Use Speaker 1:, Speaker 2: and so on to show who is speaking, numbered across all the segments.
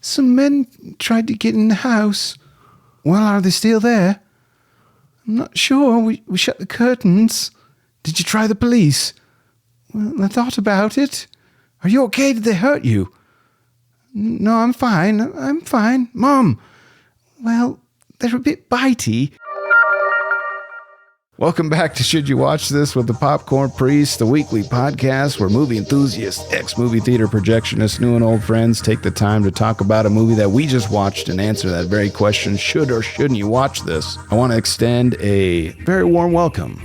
Speaker 1: Some men tried to get in the house. Well, are they still there? I'm not sure. We shut the curtains. Did you try the police? Well, I thought about it. Are you okay? Did they hurt you? No, I'm fine. I'm fine. Mom, well, they're a bit bitey. Welcome back to Should You Watch This with the Popcorn Priest, the weekly podcast where movie enthusiasts, ex-movie theater projectionists, new and old friends take the time to talk about a movie that we just watched and answer that very question, should or shouldn't you watch this? I want to extend a very warm welcome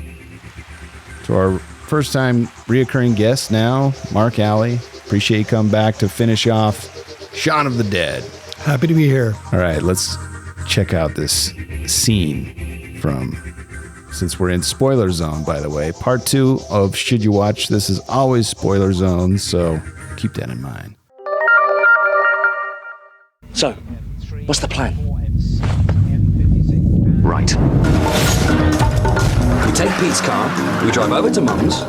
Speaker 1: to our first-time reoccurring guest now, Marc Alley. Appreciate you coming back to finish off Shaun of the Dead.
Speaker 2: Happy to be here.
Speaker 1: All right, let's check out this scene from... Since we're in spoiler zone, by the way, part 2 of Should You Watch This is always spoiler zone, so keep that in mind.
Speaker 3: So, what's the plan? Right. We take Pete's car, we drive over to Mum's,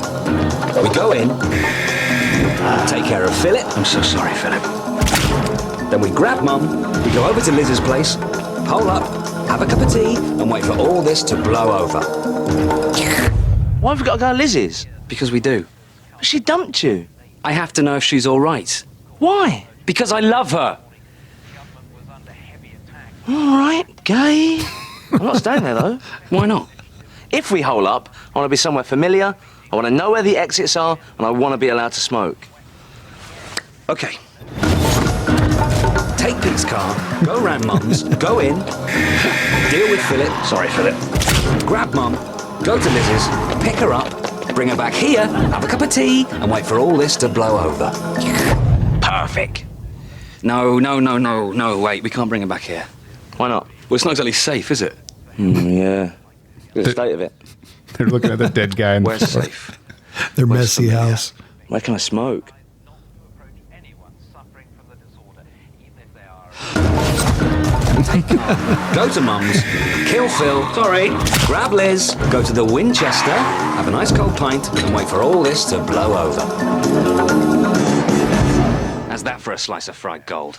Speaker 3: we go in, take care of Philip. I'm so sorry, Philip. Then we grab Mum, we go over to Liz's place, hole up, have a cup of tea, and wait for all this to blow over.
Speaker 4: Why have we got to go to Liz's?
Speaker 3: Because we do.
Speaker 4: But she dumped you.
Speaker 3: I have to know if she's all right.
Speaker 4: Why?
Speaker 3: Because I love her.
Speaker 4: All right, gay. I'm not staying there, though.
Speaker 3: Why not?
Speaker 4: If we hole up, I want to be somewhere familiar, I want to know where the exits are, and I want to be allowed to smoke.
Speaker 3: Okay. Take Pete's car, go round Mum's, go in, deal with Philip. Sorry, Philip. Grab Mum, go to Liz's, pick her up, bring her back here, have a cup of tea, and wait for all this to blow over. Perfect. No, wait, we can't bring her back here.
Speaker 4: Why not?
Speaker 3: Well, it's not exactly safe, is it?
Speaker 4: Yeah. Look at the state of it.
Speaker 1: They're looking at the dead guy in the
Speaker 3: Where's
Speaker 1: floor.
Speaker 3: safe?
Speaker 2: Their
Speaker 3: Where's
Speaker 2: messy
Speaker 3: familiar?
Speaker 2: house.
Speaker 4: Where can I smoke?
Speaker 3: Go to Mum's, kill Phil, sorry, grab Liz, go to the Winchester, have a nice cold pint, and wait for all this to blow over. How's that for a slice of fried gold?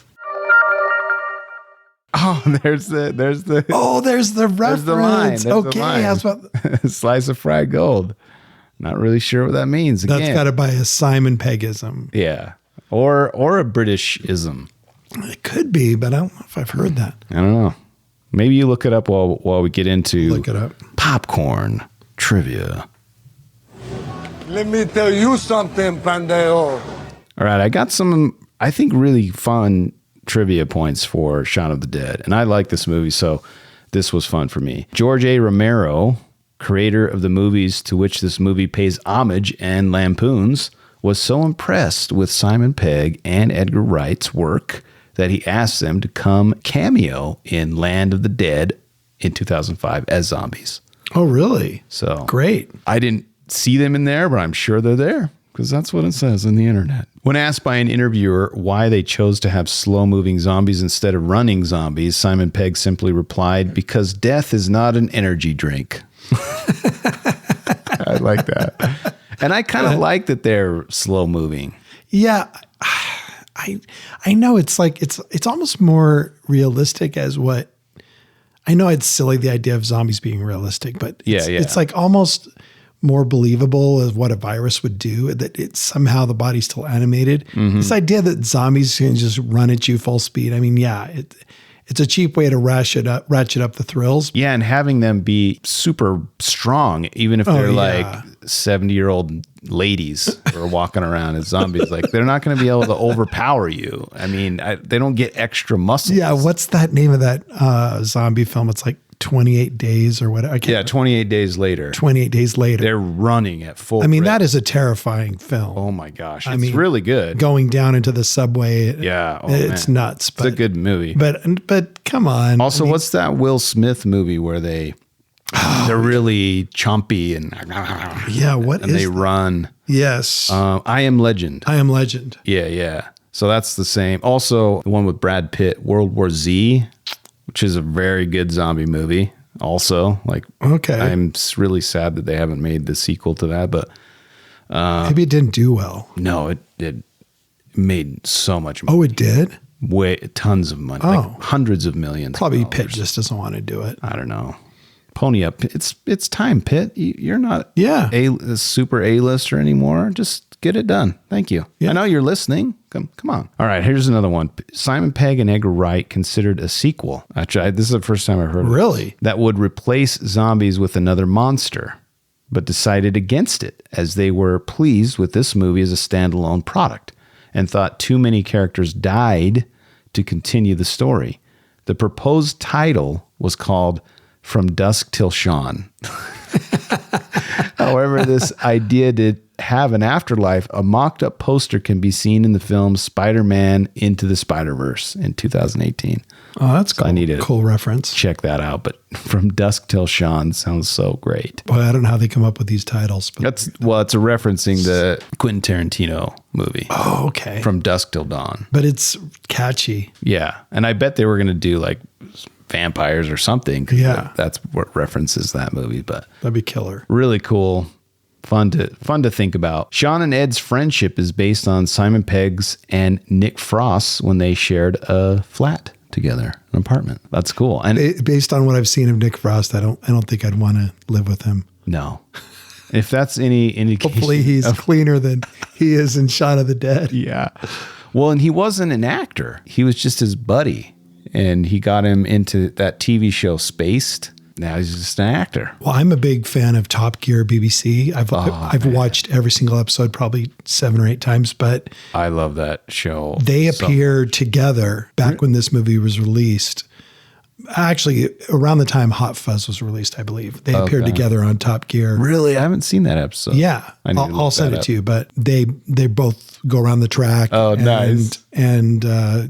Speaker 1: Oh, there's the
Speaker 2: Oh, there's the reference.
Speaker 1: there's the line. There's
Speaker 2: okay,
Speaker 1: the line.
Speaker 2: I was about,
Speaker 1: Slice of fried gold. Not really sure what that means. Again,
Speaker 2: that's got to be a Simon Peggism.
Speaker 1: yeah, or a Britishism.
Speaker 2: It could be, but I don't know if I've heard that.
Speaker 1: I don't know. Maybe you look it up while we get into
Speaker 2: Look it up.
Speaker 1: popcorn trivia.
Speaker 5: Let me tell you something, pendejo.
Speaker 1: All right, I got some, I think, really fun trivia points for Shaun of the Dead, and I like this movie, so this was fun for me. George A. Romero, creator of the movies to which this movie pays homage and lampoons, was so impressed with Simon Pegg and Edgar Wright's work that he asked them to come cameo in Land of the Dead in 2005 as zombies.
Speaker 2: Oh, really?
Speaker 1: So
Speaker 2: Great.
Speaker 1: I didn't see them in there, but I'm sure they're there because that's what it says on the internet. When asked by an interviewer why they chose to have slow-moving zombies instead of running zombies, Simon Pegg simply replied, "Because death is not an energy drink." I like that. And I kind of like that they're slow-moving.
Speaker 2: Yeah. I know it's like, it's almost more realistic as what, I know it's silly, the idea of zombies being realistic, but it's like almost more believable as what a virus would do, that it's somehow the body's still animated.
Speaker 1: Mm-hmm.
Speaker 2: This idea that zombies can just run at you full speed. I mean, yeah, it's a cheap way to ratchet up the thrills.
Speaker 1: Yeah, and having them be super strong, even if they're like 70-year-old ladies who are walking around as zombies, like they're not going to be able to overpower you. I mean, they don't get extra muscles.
Speaker 2: Yeah, what's that name of that zombie film? It's like 28 Days or whatever.
Speaker 1: 28 Days later.
Speaker 2: 28 Days later.
Speaker 1: They're running at full.
Speaker 2: I mean,
Speaker 1: rip.
Speaker 2: that is a terrifying film.
Speaker 1: Oh my gosh, it's really good.
Speaker 2: Going down into the subway.
Speaker 1: Yeah,
Speaker 2: it's nuts. But,
Speaker 1: it's a good movie.
Speaker 2: But come on.
Speaker 1: Also, what's that Will Smith movie where they're really chompy and they run?
Speaker 2: Yes.
Speaker 1: I Am Legend.
Speaker 2: I Am Legend.
Speaker 1: Yeah. So that's the same. Also, the one with Brad Pitt, World War Z, which is a very good zombie movie. Also, like,
Speaker 2: okay,
Speaker 1: I'm really sad that they haven't made the sequel to that, but
Speaker 2: maybe it didn't do well.
Speaker 1: No, it made so much money.
Speaker 2: Oh, it did?
Speaker 1: Tons of money. Like hundreds of millions.
Speaker 2: Probably Pitt just doesn't want to do it.
Speaker 1: I don't know. Pony up. It's time, Pitt. You're not a super A-lister anymore. Just get it done. Thank you. Yeah. I know you're listening. Come on. All right, here's another one. Simon Pegg and Edgar Wright considered a sequel. Actually, this is the first time I've heard of it. That would replace zombies with another monster, but decided against it as they were pleased with this movie as a standalone product and thought too many characters died to continue the story. The proposed title was called From Dusk Till Shaun. However, this idea did have an afterlife. A mocked up poster can be seen in the film Spider-Man Into the Spider-Verse in 2018.
Speaker 2: Oh, that's cool.
Speaker 1: I need to
Speaker 2: cool reference.
Speaker 1: Check that out. But From Dusk Till Shaun sounds so great.
Speaker 2: Boy, I don't know how they come up with these titles. But
Speaker 1: it's a referencing the Quentin Tarantino movie.
Speaker 2: Oh, okay.
Speaker 1: From Dusk Till Dawn.
Speaker 2: But it's catchy.
Speaker 1: Yeah. And I bet they were going to do like vampires or something.
Speaker 2: Yeah.
Speaker 1: That's what references that movie. But
Speaker 2: that'd be killer.
Speaker 1: Really cool. Fun to think about. Shaun and Ed's friendship is based on Simon Pegg's and Nick Frost's when they shared a flat together, an apartment. That's cool. And
Speaker 2: based on what I've seen of Nick Frost, I don't think I'd want to live with him.
Speaker 1: No. If that's any indication.
Speaker 2: Hopefully he's cleaner than he is in Shaun of the Dead.
Speaker 1: Yeah. Well, and he wasn't an actor. He was just his buddy. And he got him into that TV show Spaced. Now he's just an actor.
Speaker 2: Well, I'm a big fan of Top Gear BBC. I've watched every single episode probably 7 or 8 times, but
Speaker 1: I love that show.
Speaker 2: They appeared together back when this movie was released. Actually, around the time Hot Fuzz was released, I believe. They appeared together on Top Gear.
Speaker 1: Really? I haven't seen that episode.
Speaker 2: Yeah. I'll send it to you, but they both go around the track.
Speaker 1: Oh, nice.
Speaker 2: And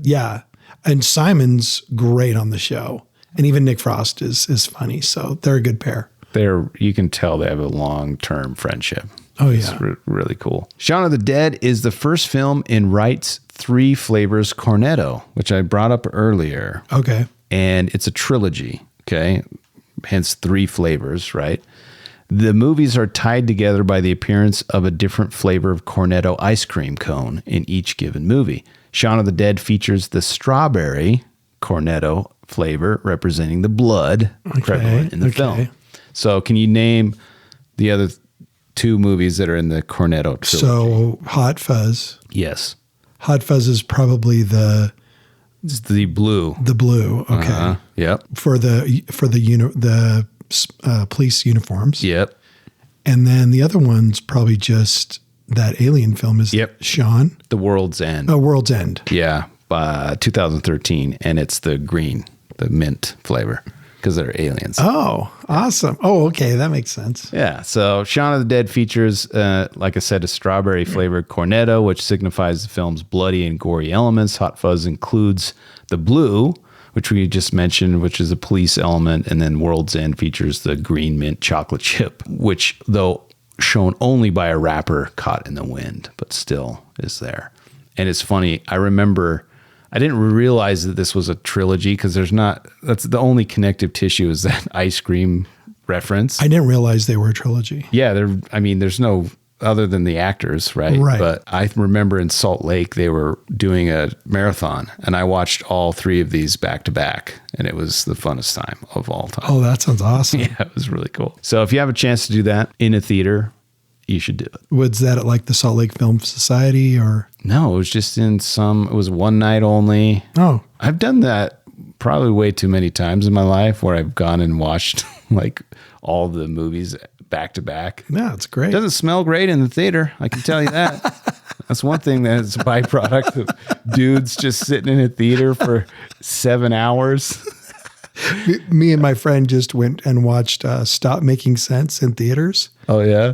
Speaker 2: yeah. And Simon's great on the show. And even Nick Frost is funny. So they're a good pair.
Speaker 1: You can tell they have a long-term friendship.
Speaker 2: Oh, yeah.
Speaker 1: It's really cool. Shaun of the Dead is the first film in Wright's 3 Flavors Cornetto, which I brought up earlier.
Speaker 2: Okay.
Speaker 1: And it's a trilogy, okay? Hence 3 flavors, right? The movies are tied together by the appearance of a different flavor of Cornetto ice cream cone in each given movie. Shaun of the Dead features the strawberry Cornetto flavor representing the blood prevalent in the film. So can you name the other 2 movies that are in the Cornetto trilogy?
Speaker 2: So Hot Fuzz.
Speaker 1: Yes.
Speaker 2: Hot Fuzz is probably
Speaker 1: it's the blue.
Speaker 2: The blue. Okay.
Speaker 1: Yep.
Speaker 2: For the police uniforms.
Speaker 1: Yep.
Speaker 2: And then the other one's probably just that alien film is Shaun.
Speaker 1: The World's End.
Speaker 2: Oh, World's End.
Speaker 1: Yeah. 2013. And it's the green, the mint flavor because they're aliens.
Speaker 2: Oh, awesome. Oh, okay. That makes sense.
Speaker 1: Yeah. So Shaun of the Dead features, like I said, a strawberry flavored Cornetto, which signifies the film's bloody and gory elements. Hot Fuzz includes the blue, which we just mentioned, which is a police element. And then World's End features the green mint chocolate chip, which though shown only by a rapper caught in the wind, but still is there. And it's funny. I remember I didn't realize that this was a trilogy because that's the only connective tissue is that ice cream reference.
Speaker 2: I didn't realize they were a trilogy.
Speaker 1: Yeah. There's no other than the actors, right?
Speaker 2: Right.
Speaker 1: But I remember in Salt Lake, they were doing a marathon and I watched all 3 of these back to back and it was the funnest time of all time.
Speaker 2: Oh, that sounds awesome.
Speaker 1: Yeah, it was really cool. So if you have a chance to do that in a theater, you should do it.
Speaker 2: Was that at like the Salt Lake Film Society or?
Speaker 1: No, it was just it was one night only.
Speaker 2: Oh.
Speaker 1: I've done that probably way too many times in my life where I've gone and watched like all the movies back to back.
Speaker 2: Yeah, it's great.
Speaker 1: It doesn't smell great in the theater. I can tell you that. That's one thing that's a byproduct of dudes just sitting in a theater for 7 hours.
Speaker 2: Me and my friend just went and watched Stop Making Sense in theaters.
Speaker 1: Oh, yeah?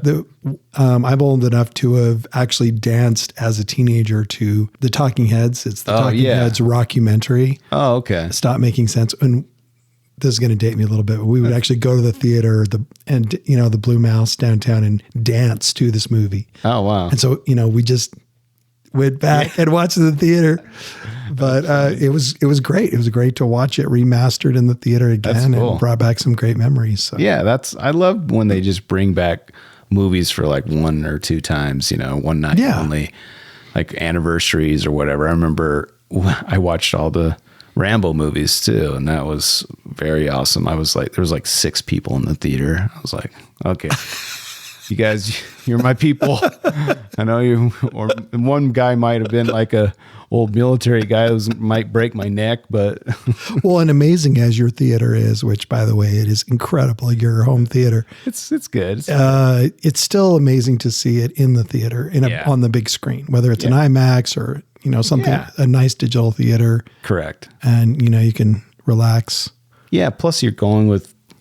Speaker 2: I'm old enough to have actually danced as a teenager to the Talking Heads. It's the Talking Heads rockumentary.
Speaker 1: Oh, okay.
Speaker 2: Stop Making Sense. And this is going to date me a little bit, but we would actually go to the theater the Blue Mouse downtown and dance to this movie.
Speaker 1: Oh, wow.
Speaker 2: And so, we just went back and watched it in the theater. But it was great. It was great to watch it remastered in the theater again and brought back some great memories. So.
Speaker 1: Yeah, I love when they just bring back movies for like 1 or 2 times, one night only. like anniversaries or whatever. I remember I watched all the Rambo movies too, and that was very awesome. I was like, there was like 6 people in the theater. I was like, okay, you guys, you're my people. I know you. Or one guy might have been like a old military guy who might break my neck, but
Speaker 2: well, and amazing as your theater is, which by the way, it is incredible. Your home theater,
Speaker 1: it's good.
Speaker 2: It's still amazing to see it in the theater on the big screen, whether it's an IMAX or something, a nice digital theater.
Speaker 1: Correct.
Speaker 2: And you can relax.
Speaker 1: Yeah. Plus,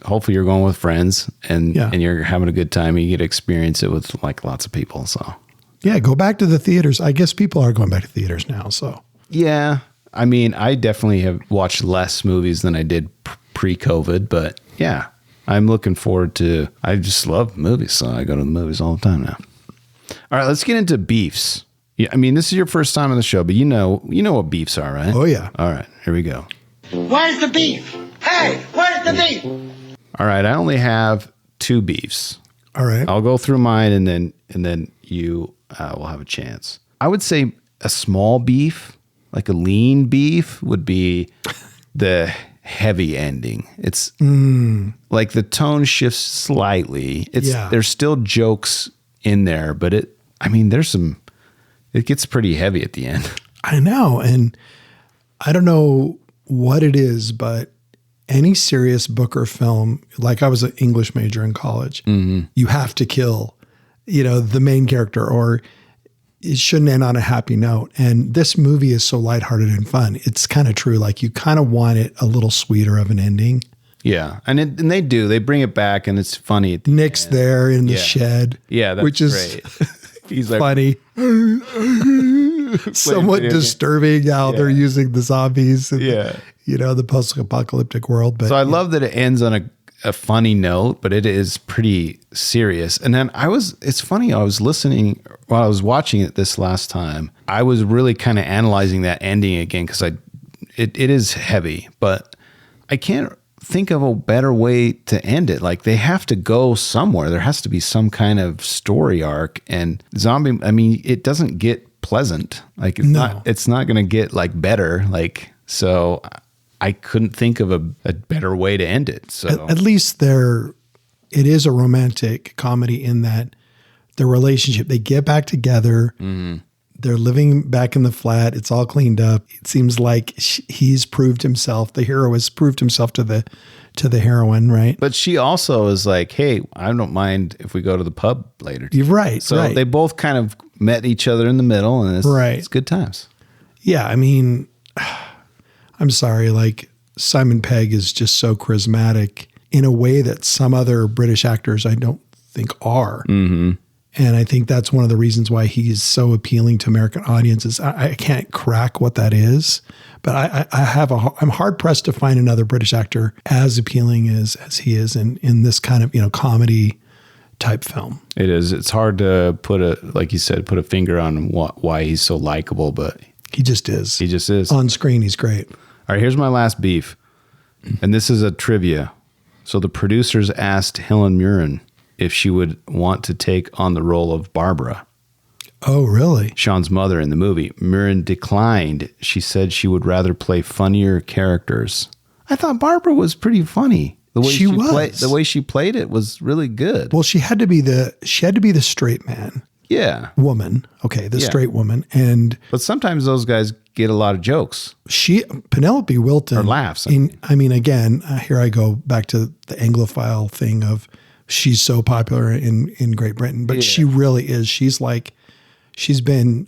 Speaker 1: hopefully you're going with friends, and you're having a good time. You get to experience it with like lots of people. So.
Speaker 2: Yeah, go back to the theaters. I guess people are going back to theaters now. So
Speaker 1: yeah, I mean, I definitely have watched less movies than I did pre-COVID, but yeah, I'm looking forward to. I just love movies, so I go to the movies all the time now. All right, let's get into beefs. Yeah, I mean, this is your first time on the show, but you know what beefs are, right?
Speaker 2: Oh yeah.
Speaker 1: All right, here we go.
Speaker 6: Where's the beef? Hey, where's the beef?
Speaker 1: All right, I only have 2 beefs.
Speaker 2: All right,
Speaker 1: I'll go through mine, and then you will have a chance. I would say a small beef, like a lean beef, would be the heavy ending. It's like the tone shifts slightly. There's still jokes in there, but it gets pretty heavy at the end.
Speaker 2: I know, and I don't know what it is, but any serious book or film, like I was an English major in college, you have to kill, the main character, or it shouldn't end on a happy note. And this movie is so lighthearted and fun. It's kind of true. Like you kind of want it a little sweeter of an ending.
Speaker 1: Yeah. And they do. They bring it back, and it's funny. At the
Speaker 2: Nick's
Speaker 1: end.
Speaker 2: There in the shed.
Speaker 1: Yeah, that's
Speaker 2: which is
Speaker 1: great. He's like,
Speaker 2: funny. Somewhat disturbing how they're using the zombies. And, the post-apocalyptic world. But
Speaker 1: so I love that it ends on a funny note, but it is pretty serious. And then it's funny, I was listening while I was watching it this last time. I was really kind of analyzing that ending again, because it is heavy, but I can't think of a better way to end it. Like they have to go somewhere. There has to be some kind of story arc, and zombie, I mean, it doesn't get pleasant. Like it's not going to get like better. Like, so I couldn't think of a better way to end it. So
Speaker 2: at least it is a romantic comedy in that the relationship, they get back together. Mm-hmm. They're living back in the flat. It's all cleaned up. It seems like he's proved himself. The hero has proved himself to the heroine, right?
Speaker 1: But she also is like, hey, I don't mind if we go to the pub later.
Speaker 2: You're right.
Speaker 1: So they both kind of met each other in the middle, and it's good times.
Speaker 2: Yeah, I mean, I'm sorry, like Simon Pegg is just so charismatic in a way that some other British actors I don't think are. Mm-hmm. And I think that's one of the reasons why he's so appealing to American audiences. I can't crack what that is, but I'm hard pressed to find another British actor as appealing as he is in this kind of, comedy type film.
Speaker 1: It is. It's hard to like you said, put a finger on why he's so likable, but
Speaker 2: he just is.
Speaker 1: He just is.
Speaker 2: On screen, he's great.
Speaker 1: All right, here's my last beef. And this is a trivia. So the producers asked Helen Mirren if she would want to take on the role of Barbara.
Speaker 2: Oh, really?
Speaker 1: Shaun's mother in the movie. Mirren declined. She said she would rather play funnier characters. I thought Barbara was pretty funny. The way she played it was really good.
Speaker 2: Well, she had to be the straight man.
Speaker 1: Yeah.
Speaker 2: Woman. Okay, straight woman.
Speaker 1: But sometimes those guys get a lot of jokes.
Speaker 2: Penelope Wilton.
Speaker 1: Or laughs.
Speaker 2: Again, here I go back to the Anglophile thing of she's so popular in Great Britain, but she really is. She's been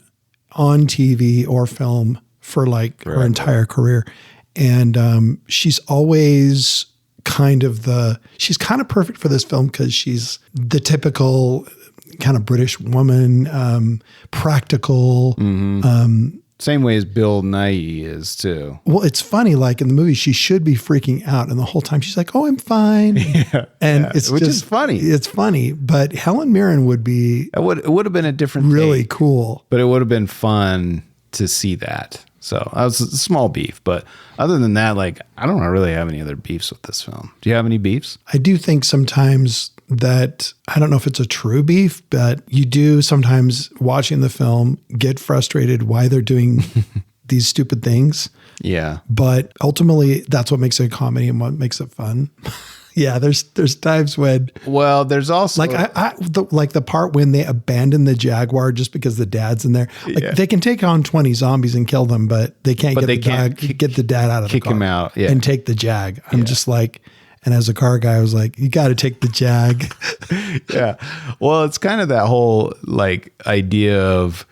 Speaker 2: on TV or film for like her entire career. And she's always she's kind of perfect for this film because she's the typical kind of British woman, practical.
Speaker 1: Mm-hmm. Same way as Bill Nighy is too.
Speaker 2: Well, it's funny, like in the movie, she should be freaking out. And the whole time she's like, oh, I'm fine. Which is funny. It's funny. But Helen Mirren would be.
Speaker 1: It would have been a different
Speaker 2: really
Speaker 1: take,
Speaker 2: cool.
Speaker 1: But it would have been fun to see that. So that was a small beef. But other than that, like, I don't really have any other beefs with this film. Do you have any beefs?
Speaker 2: I do think sometimes that I don't know if it's a true beef, but you do sometimes watching the film get frustrated why they're doing these stupid things.
Speaker 1: Yeah.
Speaker 2: But ultimately, that's what makes it a comedy and what makes it fun. Yeah, there's times when,
Speaker 1: well, there's also
Speaker 2: like the part when they abandon the Jaguar just because the dad's in there. Like they can take on 20 zombies and kill them, but they can't get the dad out of the car,
Speaker 1: kick him out,
Speaker 2: and take the Jag. I'm just like, and as a car guy, I was like, you got to take the Jag.
Speaker 1: Yeah. Well, it's kind of that whole like idea of,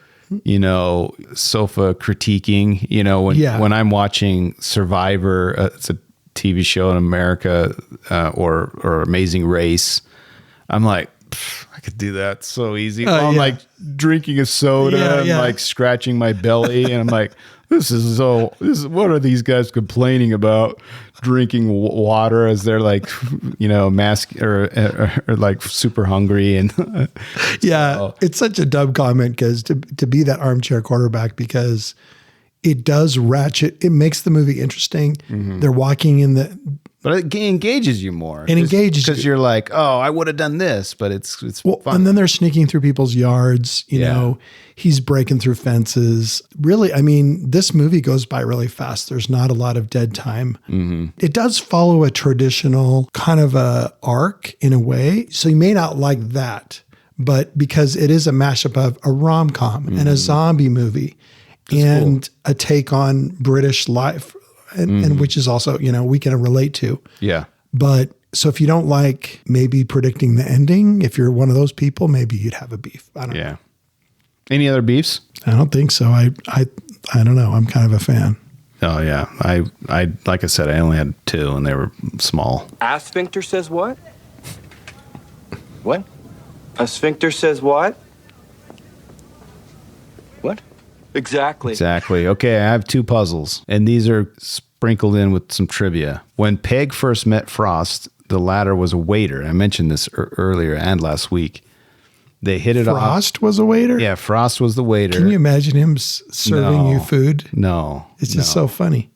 Speaker 1: you know, sofa critiquing, you know, when I'm watching Survivor, it's a TV show in America, or Amazing Race, I'm like, I could do that so easy. I'm like drinking a soda and like scratching my belly, and I'm like, what are these guys complaining about? Drinking water as they're like, you know, or like super hungry. And
Speaker 2: it's such a dumb comment because to be that armchair quarterback, because it does ratchet. It makes the movie interesting. Mm-hmm. They're walking in
Speaker 1: but it engages you more.
Speaker 2: It engages
Speaker 1: because you're like, oh, I would have done this, but it's fun.
Speaker 2: And then they're sneaking through people's yards. You know, he's breaking through fences. Really, I mean, this movie goes by really fast. There's not a lot of dead time. Mm-hmm. It does follow a traditional kind of a arc in a way. So you may not like that, but because it is a mashup of a rom-com and a zombie movie. That's cool. A take on British life, and which is also, you know, we can relate to. Yeah. But so if you don't like maybe predicting the ending, if you're one of those people, maybe you'd have a beef. I don't know.
Speaker 1: Yeah. Any other beefs?
Speaker 2: I don't think so. I don't know. I'm kind of a fan.
Speaker 1: Oh yeah. I like I said, I only had 2 and they were small.
Speaker 7: A sphincter says what? What? A sphincter says what? What? Exactly.
Speaker 1: Okay, I have 2 puzzles, and these are sprinkled in with some trivia. When Peg first met Frost, the latter was a waiter. I mentioned this earlier and last week. They hit it off.
Speaker 2: Frost was a waiter?
Speaker 1: Yeah, Frost was the waiter.
Speaker 2: Can you imagine him serving you food?
Speaker 1: No.
Speaker 2: It's just so funny.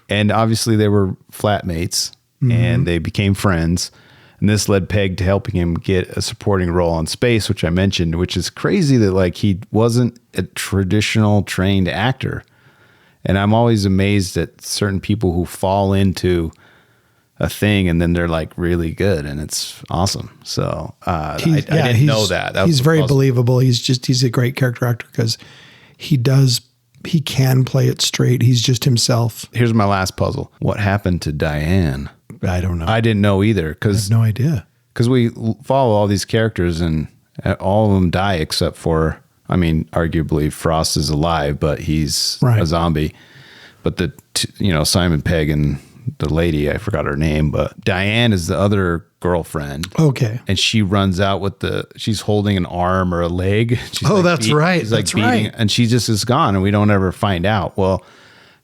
Speaker 1: And obviously they were flatmates, and they became friends. And this led Peg to helping him get a supporting role on Space, which I mentioned, which is crazy that like he wasn't a traditional trained actor. And I'm always amazed at certain people who fall into a thing and then they're like really good, and it's awesome. So I didn't know that.
Speaker 2: He's very believable. He's a great character actor because he can play it straight. He's just himself.
Speaker 1: Here's my last puzzle. What happened to Diane?
Speaker 2: I don't know.
Speaker 1: I didn't know either.
Speaker 2: I have no idea.
Speaker 1: Because we follow all these characters and all of them die except for, I mean, arguably Frost is alive, but he's a zombie. But Simon Pegg and the lady, I forgot her name, but Diane is the other girlfriend.
Speaker 2: Okay.
Speaker 1: And she runs out with she's holding an arm or a leg.
Speaker 2: That's right.
Speaker 1: She's like beating, and she just is gone and we don't ever find out. Well,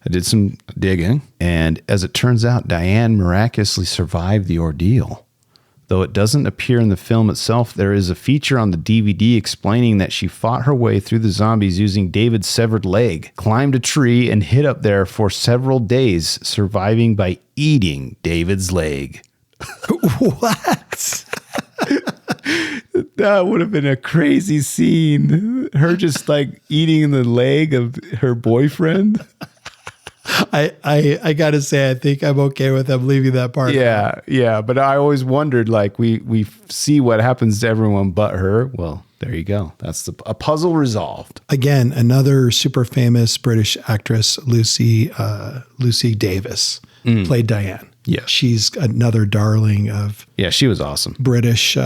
Speaker 1: I did some digging, and as it turns out, Diane miraculously survived the ordeal. Though it doesn't appear in the film itself, there is a feature on the DVD explaining that she fought her way through the zombies using David's severed leg, climbed a tree, and hid up there for several days, surviving by eating David's leg.
Speaker 2: What?
Speaker 1: That would have been a crazy scene. Her just like eating the leg of her boyfriend.
Speaker 2: I gotta say, I think I'm okay with them leaving that part.
Speaker 1: Yeah. But I always wondered, like, we see what happens to everyone but her. Well, there you go. That's a puzzle resolved.
Speaker 2: Again, another super famous British actress, Lucy Davis, played Diane.
Speaker 1: Yeah,
Speaker 2: she's another darling of.
Speaker 1: Yeah, she was awesome.
Speaker 2: British,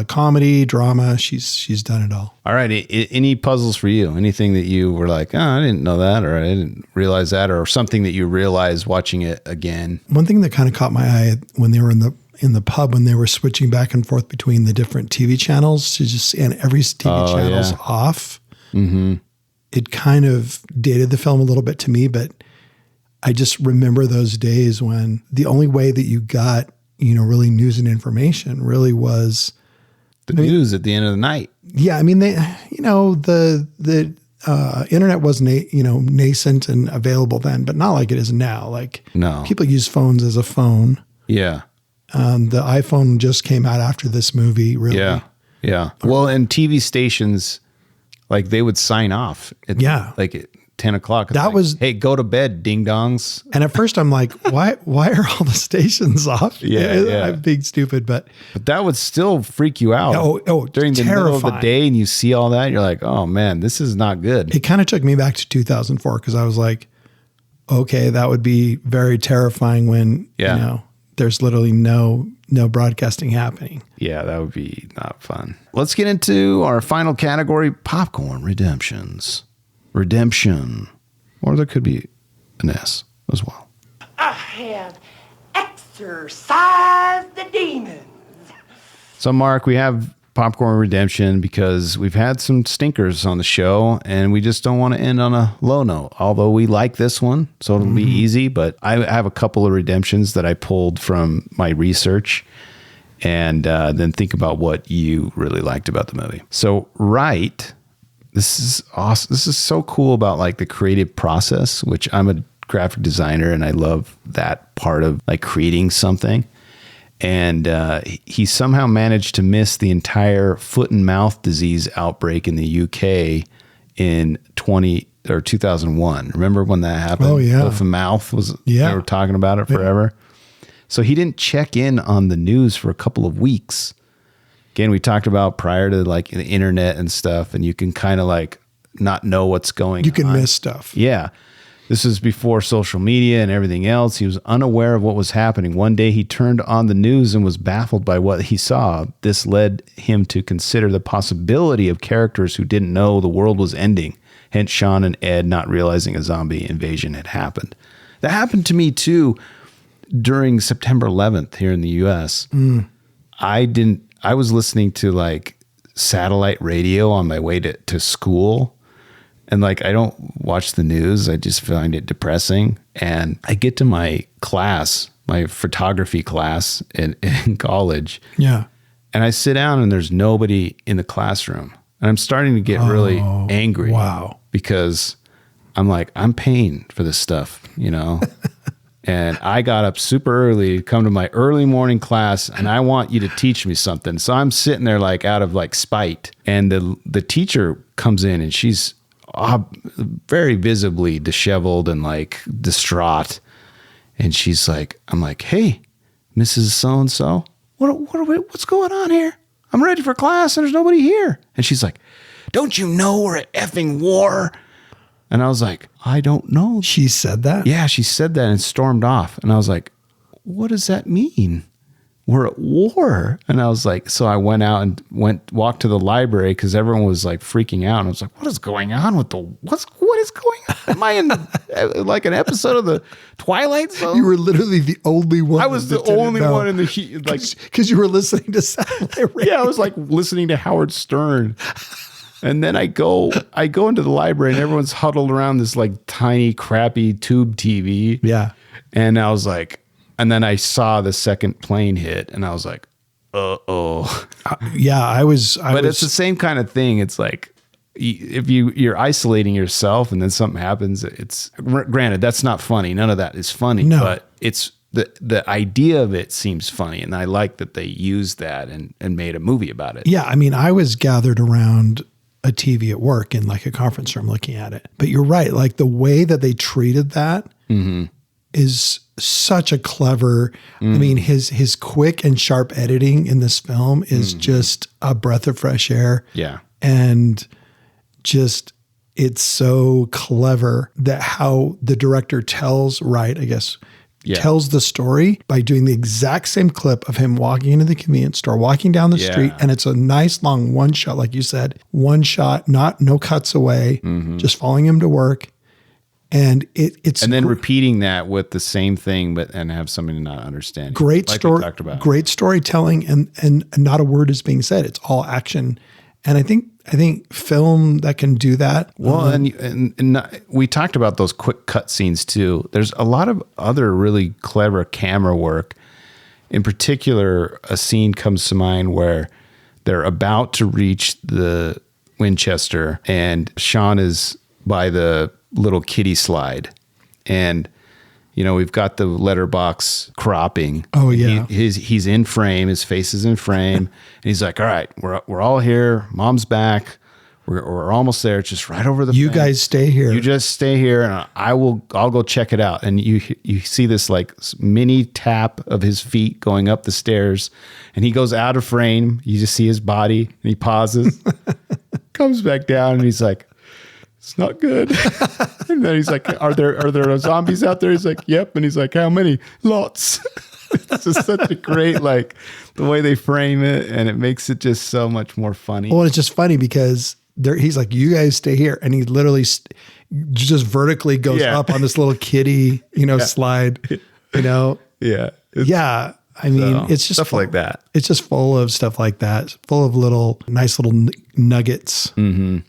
Speaker 2: comedy, drama. She's done it all.
Speaker 1: All right. Any puzzles for you? Anything that you were like, oh, I didn't know that, or I didn't realize that, or something that you realized watching it again?
Speaker 2: One thing that kind of caught my eye when they were in the pub, when they were switching back and forth between the different TV channels, and every TV channel's off. Mm-hmm. It kind of dated the film a little bit to me, but I just remember those days when the only way that you got really news and information really was
Speaker 1: the news at the end of the night.
Speaker 2: Yeah. I mean, the internet was, nascent and available then, but not like it is now. Like,
Speaker 1: no,
Speaker 2: people use phones as a phone.
Speaker 1: Yeah.
Speaker 2: The iPhone just came out after this movie, really.
Speaker 1: Yeah. Yeah. Well, and TV stations, like they would sign off. At, like at 10 o'clock.
Speaker 2: That
Speaker 1: like,
Speaker 2: was,
Speaker 1: hey, go to bed, ding dongs.
Speaker 2: And at first I'm like, why are all the stations off?
Speaker 1: Yeah.
Speaker 2: I'm being stupid, but
Speaker 1: that would still freak you out. During the middle of the day, and you see all that, you're like, oh man, this is not good.
Speaker 2: It kind of took me back to 2004 because I was like, okay, that would be very terrifying when you know there's literally no broadcasting happening.
Speaker 1: Yeah, that would be not fun. Let's get into our final category, popcorn redemptions. Redemption. Or there could be an S as well.
Speaker 6: I have exorcised the demons.
Speaker 1: So, Mark, we have popcorn redemption because we've had some stinkers on the show and we just don't want to end on a low note. Although we like this one, so it'll be easy. But I have a couple of redemptions that I pulled from my research and then think about what you really liked about the movie. So, this is awesome. This is so cool about like the creative process, which I'm a graphic designer and I love that part of like creating something. And he somehow managed to miss the entire foot and mouth disease outbreak in the UK in 2001. Remember when that happened?
Speaker 2: Oh yeah.
Speaker 1: Foot and mouth was, they were talking about it forever. So he didn't check in on the news for a couple of weeks. Again, we talked about prior to like the internet and stuff, and you can kind of like not know what's going on.
Speaker 2: You can miss stuff.
Speaker 1: Yeah. This is before social media and everything else. He was unaware of what was happening. One day he turned on the news and was baffled by what he saw. This led him to consider the possibility of characters who didn't know the world was ending. Hence Shaun and Ed not realizing a zombie invasion had happened. That happened to me too during September 11th here in the US. I was listening to like satellite radio on my way to school. And like, I don't watch the news. I just find it depressing. And I get to my class, my photography class in college.
Speaker 2: Yeah.
Speaker 1: And I sit down and there's nobody in the classroom. And I'm starting to get really angry.
Speaker 2: Wow.
Speaker 1: Because I'm like, I'm paying for this stuff, you know? And I got up super early to come to my early morning class and I want you to teach me something. So I'm sitting there like out of like spite. And the teacher comes in and she's very visibly disheveled and like distraught. And she's like, I'm like, hey, Mrs. So-and-so, what's going on here? I'm ready for class and there's nobody here. And she's like, don't you know we're at effing war? And I was like, I don't know.
Speaker 2: She said that?
Speaker 1: Yeah, she said that and stormed off. And I was like, what does that mean? We're at war. And I was like, so I went out and walked to the library because everyone was like freaking out. And I was like, what is going on with what is going on? Am I in like an episode of the Twilight Zone?
Speaker 2: You were literally the only one.
Speaker 1: I was the only one in the like
Speaker 2: because you were listening to satellite radio.
Speaker 1: Yeah, I was like listening to Howard Stern. And then I go into the library and everyone's huddled around this like tiny, crappy tube TV.
Speaker 2: Yeah.
Speaker 1: And I was like, and then I saw the second plane hit and I was like, uh-oh.
Speaker 2: Yeah, I was.
Speaker 1: But it's the same kind of thing. It's like, if you're isolating yourself and then something happens, it's granted, that's not funny. None of that is funny.
Speaker 2: No.
Speaker 1: But it's the idea of it seems funny. And I like that they used that and made a movie about it.
Speaker 2: Yeah. I mean, I was gathered around a TV at work in like a conference room looking at it. But you're right. Like the way that they treated that is such a clever, I mean, his quick and sharp editing in this film is just a breath of fresh air.
Speaker 1: Yeah.
Speaker 2: And just, it's so clever that how the director tells the story by doing the exact same clip of him walking into the convenience store, walking down the street. And it's a nice long one shot, like you said, one shot, no cuts away, just following him to work. And it's
Speaker 1: and then repeating that with the same thing, and have somebody not understand.
Speaker 2: Great
Speaker 1: like
Speaker 2: story,
Speaker 1: we talked about.
Speaker 2: Great storytelling, and not a word is being said. It's all action. And I think film that can do that.
Speaker 1: Well, and we talked about those quick cut scenes too. There's a lot of other really clever camera work. In particular, a scene comes to mind where they're about to reach the Winchester and Shaun is by the little kiddie slide and You know, we've got the letterbox cropping.
Speaker 2: Oh, yeah.
Speaker 1: He's in frame. His face is in frame. And he's like, all right, we're all here. Mom's back. We're almost there. It's just right over the
Speaker 2: You
Speaker 1: fence.
Speaker 2: guys stay here.
Speaker 1: You just stay here, and I'll go check it out. And you see this like mini tap of his feet going up the stairs, and he goes out of frame. You just see his body, and he pauses, comes back down, and he's like, "It's not good." And then he's like, "Are there zombies out there?" He's like, "Yep." And he's like, "How many?" "Lots." It's just such a great, like, the way they frame it, and it makes it just so much more funny.
Speaker 2: Well, it's just funny because he's like, "You guys stay here," and he literally just vertically goes up on this little kiddie, slide,
Speaker 1: Yeah.
Speaker 2: Yeah. I mean, it's just
Speaker 1: stuff like that.
Speaker 2: It's just full of stuff like that, full of nice little nuggets.
Speaker 1: Mm-hmm.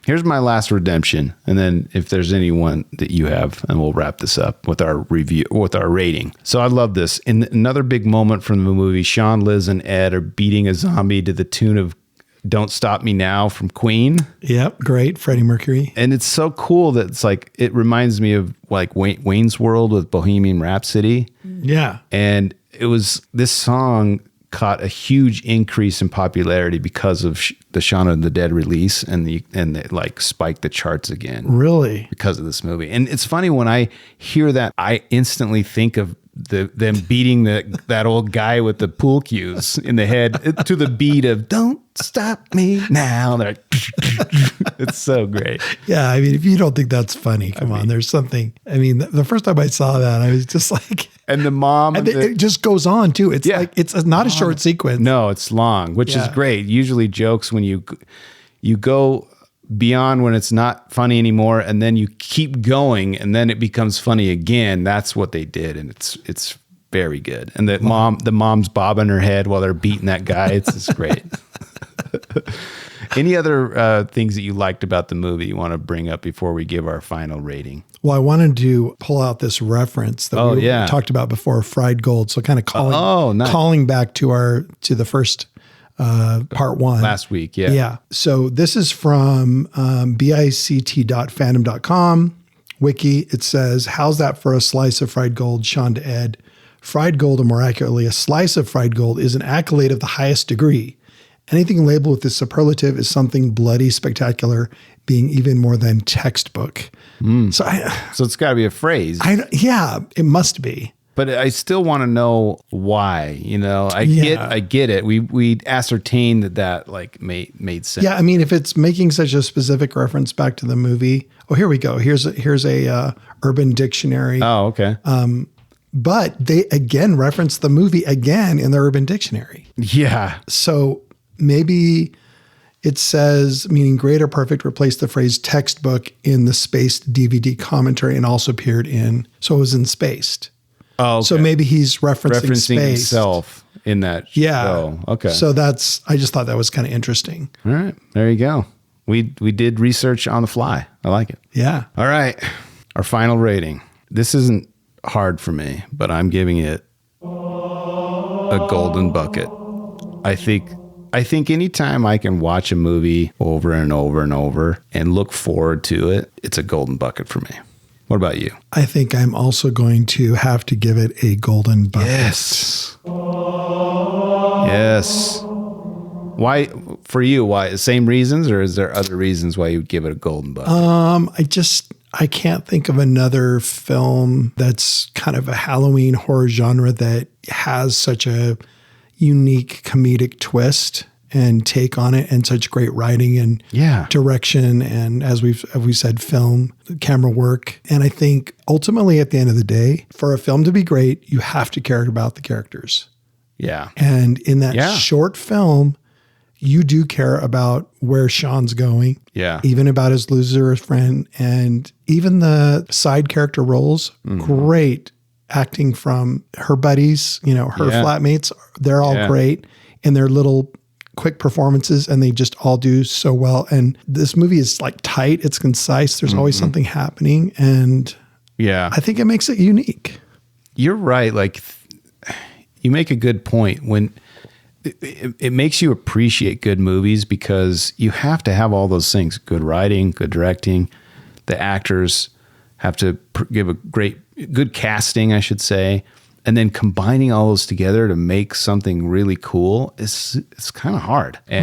Speaker 1: Here's my last redemption. And then if there's anyone that you have, and we'll wrap this up with our review, with our rating. So I love this. In another big moment from the movie, Shaun, Liz, and Ed are beating a zombie to the tune of "Don't Stop Me Now" from Queen.
Speaker 2: Yep. Great. Freddie Mercury.
Speaker 1: And it's so cool that it's like, it reminds me of like Wayne's World with Bohemian Rhapsody.
Speaker 2: Yeah.
Speaker 1: And this song caught a huge increase in popularity because of the Shaun of the Dead release, and it like spiked the charts again.
Speaker 2: Really?
Speaker 1: Because of this movie. And it's funny, when I hear that, I instantly think of them beating that old guy with the pool cues in the head to the beat of "Don't Stop Me Now." They're like, it's so great.
Speaker 2: Yeah. I mean, if you don't think that's funny, come on, there's something. I mean, the first time I saw that, I was just like,
Speaker 1: and the mom,
Speaker 2: and it just goes on too. It's like, it's not a short sequence.
Speaker 1: No, it's long, which is great. Usually jokes, when you go beyond when it's not funny anymore, and then you keep going, and then it becomes funny again. That's what they did, and it's very good. And the mom's bobbing her head while they're beating that guy. It's just great. Any other things that you liked about the movie you want to bring up before we give our final rating?
Speaker 2: Well, I wanted to pull out this reference that we talked about before, fried gold. So kind of calling back to the first part one
Speaker 1: last week. Yeah.
Speaker 2: Yeah. So this is from bict.fandom.com wiki. It says, "How's that for a slice of fried gold, Shaun to Ed? Fried gold, or more accurately, a slice of fried gold, is an accolade of the highest degree. Anything labeled with this superlative is something bloody spectacular, being even more than textbook." So
Speaker 1: it's got to be a phrase.
Speaker 2: Yeah, it must be.
Speaker 1: But I still want to know why. I get it. We ascertained that like made sense.
Speaker 2: Yeah, I mean, if it's making such a specific reference back to the movie. Oh, here we go. Here's a Urban Dictionary.
Speaker 1: Oh, okay.
Speaker 2: But they again reference the movie again in the Urban Dictionary.
Speaker 1: Yeah.
Speaker 2: So maybe it says, meaning great or perfect, replaced the phrase textbook in the Spaced DVD commentary, and also appeared in, so it was in Spaced.
Speaker 1: Oh, okay.
Speaker 2: So maybe he's referencing Spaced
Speaker 1: himself in that show. Okay.
Speaker 2: So I just thought that was kind of interesting.
Speaker 1: All right. There you go. We did research on the fly. I like it.
Speaker 2: Yeah.
Speaker 1: All right. Our final rating. This isn't hard for me, but I'm giving it a golden bucket. I think anytime I can watch a movie over and over and over and look forward to it, it's a golden bucket for me. What about you?
Speaker 2: I think I'm also going to have to give it a golden bucket.
Speaker 1: Yes. Why, for you, why? Same reasons, or is there other reasons why you would give it a golden bucket?
Speaker 2: I can't think of another film that's kind of a Halloween horror genre that has such a unique comedic twist and take on it, and such great writing and direction, and as we said, film, camera work. And I think ultimately at the end of the day, for a film to be great, you have to care about the characters.
Speaker 1: Yeah.
Speaker 2: And in that short film, you do care about where Shaun's going.
Speaker 1: Yeah.
Speaker 2: Even about his loser friend, and even the side character roles. Great acting from her buddies, her flatmates. They're all great in their little quick performances, and they just all do so well. And this movie is like tight. It's concise. There's always something happening. And I think it makes it unique.
Speaker 1: You're right. Like, you make a good point when it makes you appreciate good movies, because you have to have all those things: good writing, good directing, the actors have to give a good casting, I should say. And then combining all those together to make something really cool it's kind of hard. And,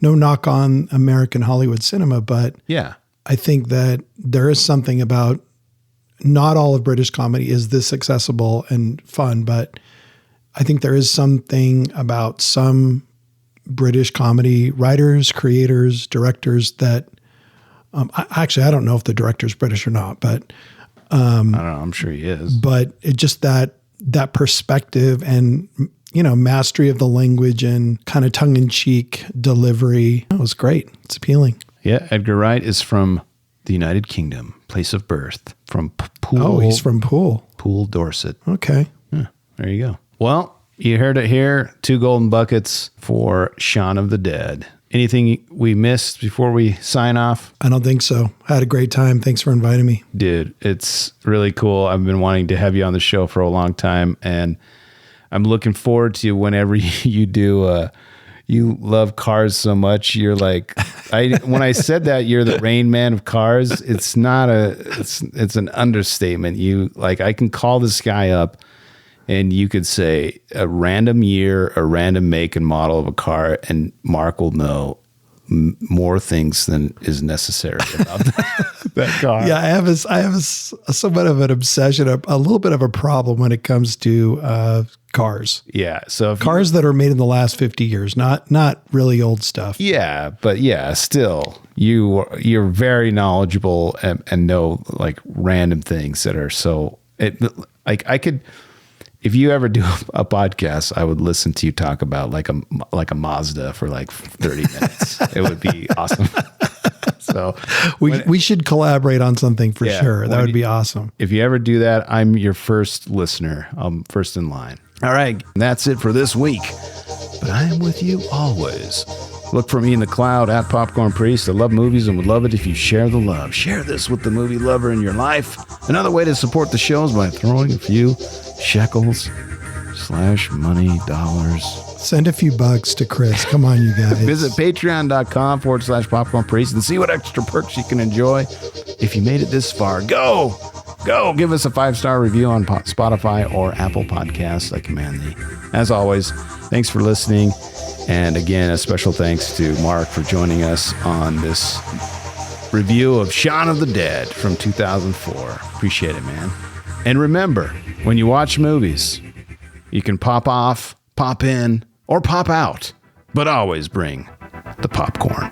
Speaker 2: no knock on American Hollywood cinema, but
Speaker 1: yeah,
Speaker 2: I think that there is something about not all of British comedy is this accessible and fun, but I think there is something about some British comedy writers, creators, directors that I don't know if the director's British or not, but
Speaker 1: I don't know. I'm sure he is.
Speaker 2: But it just that perspective and, mastery of the language and kind of tongue-in-cheek delivery. It was great. It's appealing.
Speaker 1: Yeah. Edgar Wright is from the United Kingdom, place of birth, from Poole.
Speaker 2: Oh, he's from Poole.
Speaker 1: Poole, Dorset.
Speaker 2: Okay.
Speaker 1: Yeah, there you go. Well, you heard it here. 2 golden buckets for Shaun of the Dead. Anything we missed before we sign off?
Speaker 2: I don't think so. I had a great time. Thanks for inviting me.
Speaker 1: Dude, it's really cool. I've been wanting to have you on the show for a long time, and I'm looking forward to whenever you do. You love cars so much. You're like, when I said that you're the Rain Man of cars, it's not it's an understatement. I can call this guy up and you could say a random year, a random make and model of a car, and Mark will know more things than is necessary about that car.
Speaker 2: Yeah, I have a somewhat of an obsession, a little bit of a problem when it comes to cars.
Speaker 1: Yeah, so
Speaker 2: cars that are made in the last 50 years, not really old stuff.
Speaker 1: Yeah, but yeah, still you're very knowledgeable and know like random things that are so I could. If you ever do a podcast, I would listen to you talk about like a Mazda for like 30 minutes. It would be awesome. So
Speaker 2: we should collaborate on something for sure. That would be awesome.
Speaker 1: If you ever do that, I'm your first listener. I'm first in line. All right. That's it for this week. But I am with you always. Look for me in the cloud at Popcorn Priest. I love movies and would love it if you share the love. Share this with the movie lover in your life. Another way to support the show is by throwing a few shekels / money, dollars.
Speaker 2: Send a few bucks to Chris. Come on, you guys.
Speaker 1: Visit patreon.com / Popcorn Priest and see what extra perks you can enjoy. If you made it this far, go give us a 5-star review on Spotify or Apple Podcasts. I command thee. As always, thanks for listening. And again, a special thanks to Mark for joining us on this review of Shaun of the Dead from 2004. Appreciate it, man. And remember, when you watch movies, you can pop off, pop in, or pop out, but always bring the popcorn.